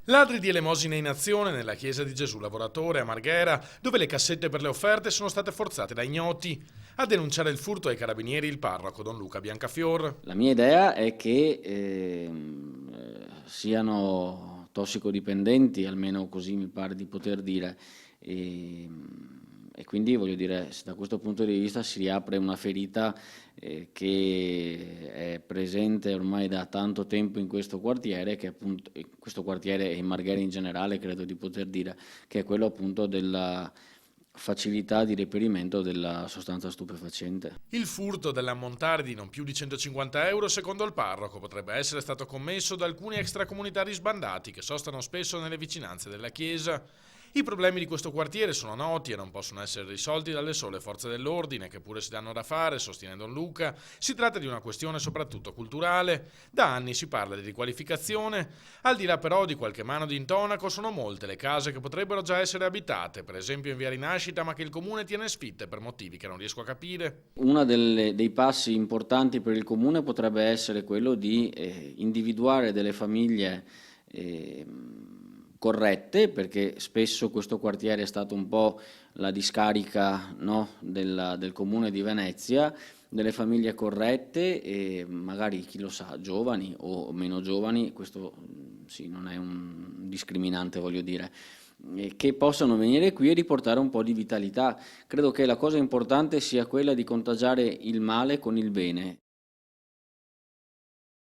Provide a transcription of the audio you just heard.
Ladri di elemosine in azione nella chiesa di Gesù Lavoratore a Marghera, dove le cassette per le offerte sono state forzate da ignoti. A denunciare il furto ai carabinieri il parroco Don Luca Biancafior. La mia idea è che siano tossicodipendenti, almeno così mi pare di poter dire, e, e quindi voglio dire, se da questo punto di vista si riapre una ferita che è presente ormai da tanto tempo in questo quartiere, che appunto, in questo quartiere e in Marghera in generale, credo di poter dire, che è quello appunto della facilità di reperimento della sostanza stupefacente. Il furto dell'ammontare di non più di 150 euro, secondo il parroco, potrebbe essere stato commesso da alcuni extracomunitari sbandati che sostano spesso nelle vicinanze della chiesa. I problemi di questo quartiere sono noti e non possono essere risolti dalle sole forze dell'ordine, che pure si danno da fare, sostiene Don Luca. Si tratta di una questione soprattutto culturale. Da anni si parla di riqualificazione. Al di là però di qualche mano di intonaco, sono molte le case che potrebbero già essere abitate, per esempio in via Rinascita, ma che il comune tiene sfitte per motivi che non riesco a capire. Uno dei passi importanti per il comune potrebbe essere quello di individuare delle famiglie eh, corrette, perché spesso questo quartiere è stato un po' la discarica, no, del comune di Venezia, delle famiglie corrette e magari, chi lo sa, giovani o meno giovani, questo sì, non è un discriminante, voglio dire, che possano venire qui e riportare un po' di vitalità. Credo che la cosa importante sia quella di contagiare il male con il bene.